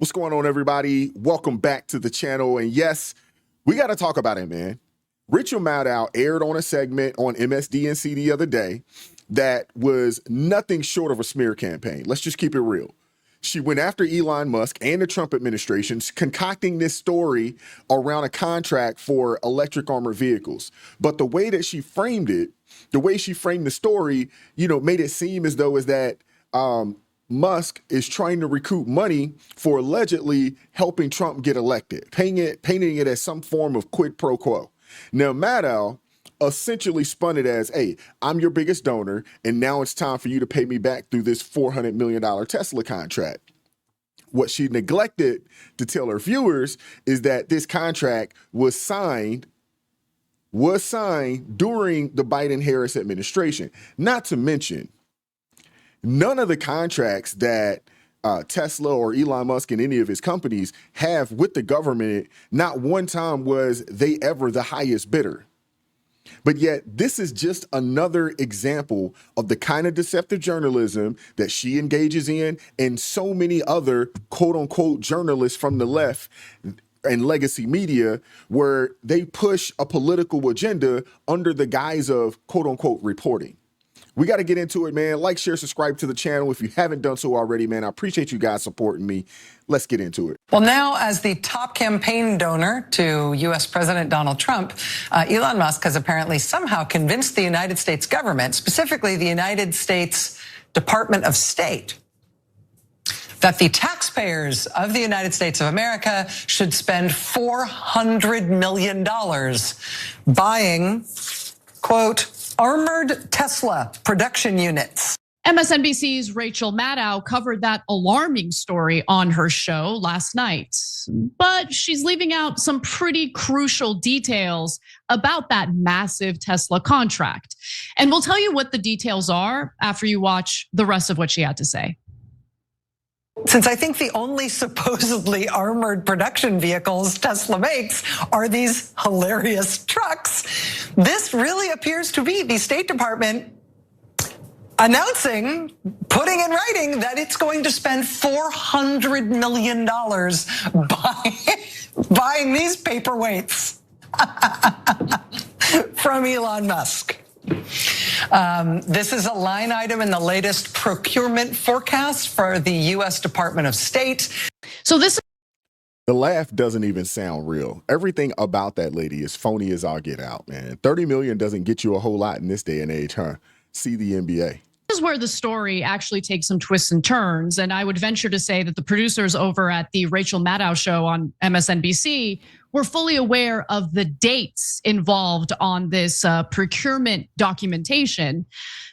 What's going on, everybody? Welcome back to the channel. And yes, we got to talk about it, man. Rachel Maddow aired on a segment on MSDNC the other day that was nothing short of a smear campaign. Let's just keep it real. She went after Elon Musk and the Trump administration, concocting this story around a contract for electric armored vehicles. But the way that she framed it, the way she framed the story, made it seem as though Musk is trying to recoup money for allegedly helping Trump get elected, painting it as some form of quid pro quo. Now, Maddow essentially spun it as, hey, I'm your biggest donor, and now it's time for you to pay me back through this $400 million Tesla contract. What she neglected to tell her viewers is that this contract was signed during the Biden-Harris administration. Not to mention, none of the contracts that Tesla or Elon Musk and any of his companies have with the government, not one time was they ever the highest bidder. But yet, this is just another example of the kind of deceptive journalism that she engages in, and so many other quote-unquote journalists from the left and legacy media, where they push a political agenda under the guise of quote-unquote reporting. We got to get into it, man. Like, share, subscribe to the channel if you haven't done so already, man. I appreciate you guys supporting me. Let's get into it. Well, now, as the top campaign donor to U.S. President Donald Trump, Elon Musk has apparently somehow convinced the United States government, specifically the United States Department of State, that the taxpayers of the United States of America should spend $400 million buying, quote, armored Tesla production units. MSNBC's Rachel Maddow covered that alarming story on her show last night, but she's leaving out some pretty crucial details about that massive Tesla contract. And we'll tell you what the details are after you watch the rest of what she had to say. Since I think the only supposedly armored production vehicles Tesla makes are these hilarious trucks, this really appears to be the State Department announcing, putting in writing that it's going to spend $400 million buying these paperweights from Elon Musk. This is a line item in the latest procurement forecast for the U.S. Department of State. The laugh doesn't even sound real. Everything about that lady is phony as all get out, man. 30 million doesn't get you a whole lot in this day and age, huh? See the NBA. This is where the story actually takes some twists and turns. And I would venture to say that the producers over at the Rachel Maddow show on MSNBC were fully aware of the dates involved on this procurement documentation.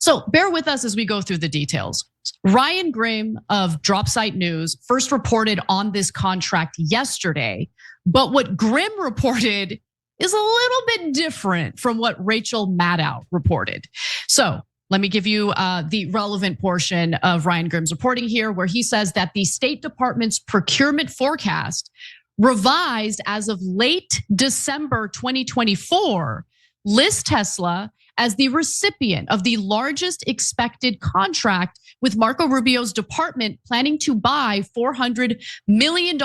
So bear with us as we go through the details. Ryan Grimm of Dropsite News first reported on this contract yesterday, but what Grimm reported is a little bit different from what Rachel Maddow reported. So let me give you the relevant portion of Ryan Grimm's reporting here, where he says that the State Department's procurement forecast, revised as of late December 2024, lists Tesla as the recipient of the largest expected contract, with Marco Rubio's department planning to buy $400 million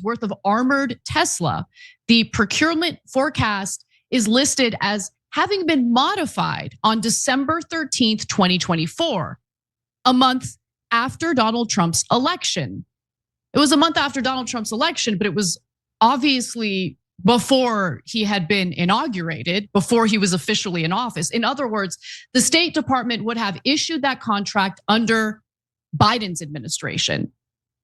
worth of armored Tesla. The procurement forecast is listed as having been modified on December 13th, 2024, a month after Donald Trump's election. It was a month after Donald Trump's election, but it was obviously before he had been inaugurated, before he was officially in office. In other words, the State Department would have issued that contract under Biden's administration.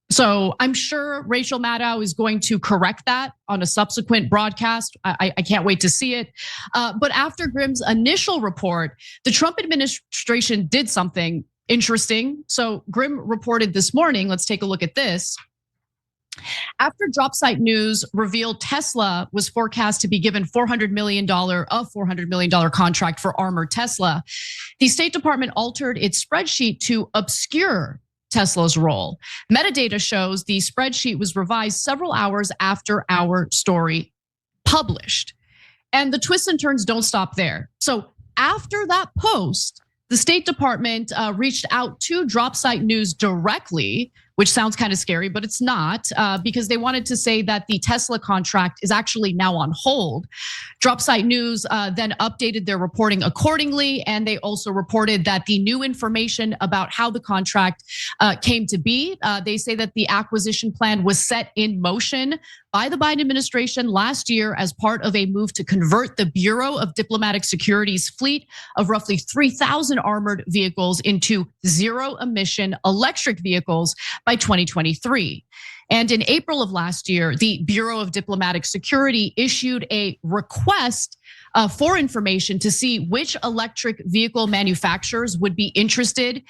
So I'm sure Rachel Maddow is going to correct that on a subsequent broadcast. I can't wait to see it. But after Grimm's initial report, the Trump administration did something interesting. So Grimm reported this morning, let's take a look at this. After Dropsite News revealed Tesla was forecast to be given $400 million contract for armored Tesla, the State Department altered its spreadsheet to obscure Tesla's role. Metadata shows the spreadsheet was revised several hours after our story published. And the twists and turns don't stop there. So after that post, the State Department reached out to Dropsite News directly which sounds kind of scary, but it's not, because they wanted to say that the Tesla contract is actually now on hold. Dropsite News then updated their reporting accordingly, and they also reported that the new information about how the contract came to be, they say that the acquisition plan was set in motion by the Biden administration last year as part of a move to convert the Bureau of Diplomatic Security's fleet of roughly 3,000 armored vehicles into zero-emission electric vehicles by 2023. And in April of last year, the Bureau of Diplomatic Security issued a request for information to see which electric vehicle manufacturers would be interested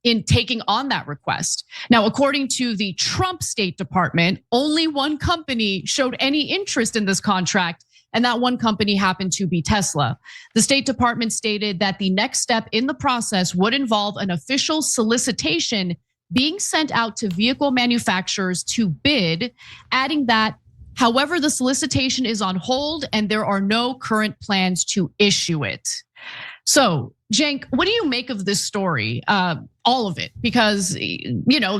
in taking on that request. Now, according to the Trump State Department, only one company showed any interest in this contract, and that one company happened to be Tesla. The State Department stated that the next step in the process would involve an official solicitation being sent out to vehicle manufacturers to bid, adding that, however, the solicitation is on hold and there are no current plans to issue it. So, Cenk, what do you make of this story? All of it, because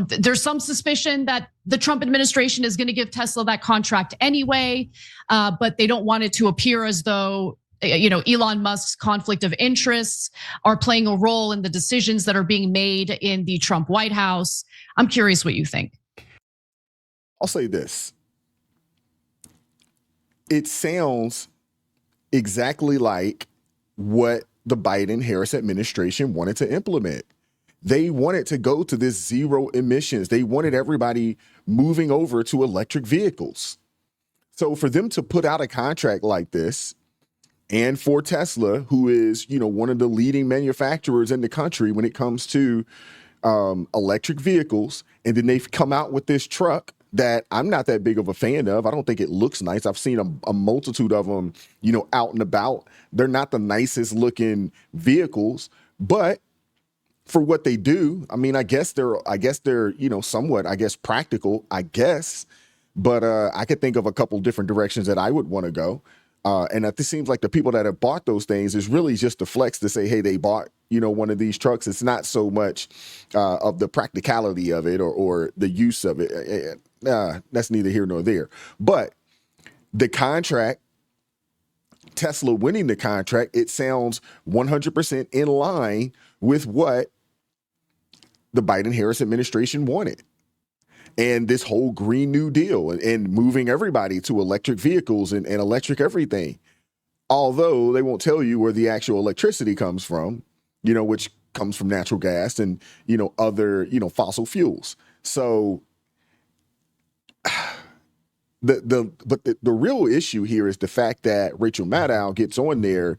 there's some suspicion that the Trump administration is going to give Tesla that contract anyway, but they don't want it to appear as though Elon Musk's conflict of interests are playing a role in the decisions that are being made in the Trump White House. I'm curious what you think. I'll say this. It sounds exactly like what the Biden-Harris administration wanted to implement. They wanted to go to this zero emissions. They wanted everybody moving over to electric vehicles. So for them to put out a contract like this, and for Tesla, who is, one of the leading manufacturers in the country when it comes to electric vehicles, and then they've come out with this truck that I'm not that big of a fan of. I don't think it looks nice. I've seen a multitude of them, out and about. They're not the nicest looking vehicles, but for what they do, I mean, I guess they're, somewhat, practical, but I could think of a couple different directions that I would want to go. And it seems like the people that have bought those things is really just a flex to say, hey, they bought, one of these trucks. It's not so much of the practicality of it or the use of it. That's neither here nor there. But the contract, Tesla winning the contract, it sounds 100% in line with what the Biden-Harris administration wanted. And this whole Green New Deal and moving everybody to electric vehicles and electric everything. Although they won't tell you where the actual electricity comes from, which comes from natural gas and, other, fossil fuels. So the real issue here is the fact that Rachel Maddow gets on there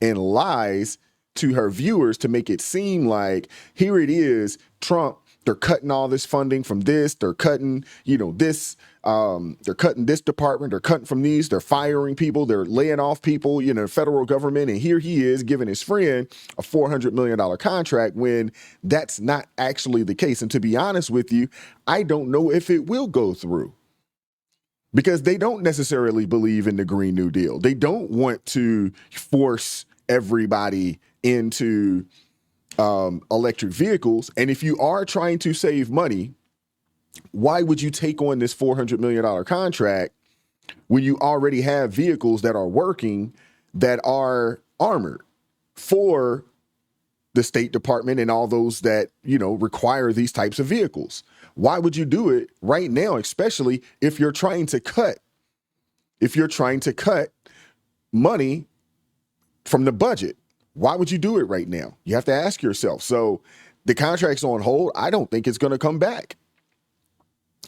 and lies to her viewers to make it seem like here it is, Trump, they're cutting all this funding from this. They're cutting, this. They're cutting this department. They're cutting from these. They're firing people. They're laying off people, federal government. And here he is giving his friend a $400 million contract when that's not actually the case. And to be honest with you, I don't know if it will go through because they don't necessarily believe in the Green New Deal. They don't want to force everybody into electric vehicles. And if you are trying to save money, why would you take on this $400 million contract when you already have vehicles that are working that are armored for the State Department and all those that, require these types of vehicles? Why would you do it right now, especially if you're trying to cut money from the budget? Why would you do it right now? You have to ask yourself. So the contract's on hold. I don't think it's going to come back.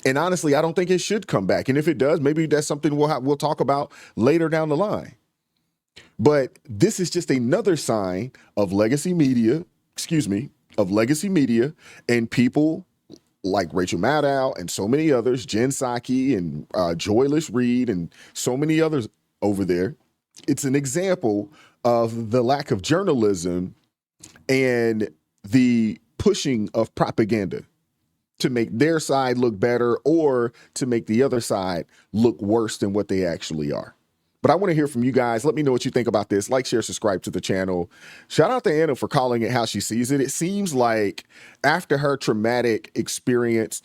And honestly, I don't think it should come back. And if it does, maybe that's something we'll talk about later down the line. But this is just another sign of legacy media and people like Rachel Maddow and so many others, Jen Psaki and Joyless Reed and so many others over there. It's an example of the lack of journalism and the pushing of propaganda to make their side look better or to make the other side look worse than what they actually are. But But I want to hear from you guys. Let me know what you think about this. Like, share, subscribe to the channel. Shout out to Anna for calling it how she sees it. It seems like after her traumatic experience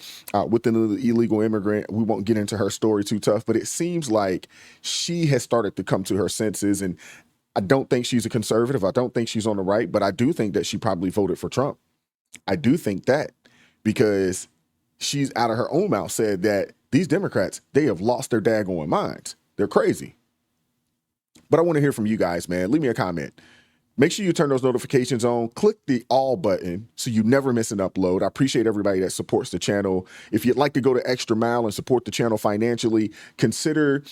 with an illegal immigrant, we won't get into her story too tough, but it seems like she has started to come to her senses. And I don't think she's a conservative. I don't think she's on the right, but I do think that she probably voted for Trump. I do think that because she's out of her own mouth said that these Democrats, they have lost their daggone minds. They're crazy. But I want to hear from you guys, man. Leave me a comment. Make sure you turn those notifications on. Click the all button so you never miss an upload. I appreciate everybody that supports the channel. If you'd like to go the extra mile and support the channel financially, consider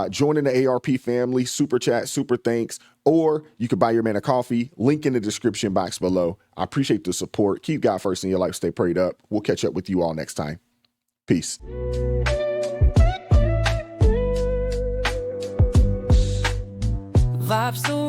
joining the ARP family, super chat, super thanks, or you could buy your man a coffee. Link in the description box below. I appreciate the support. Keep God first in your life. Stay prayed up. We'll catch up with you all next time. Peace. Vibes the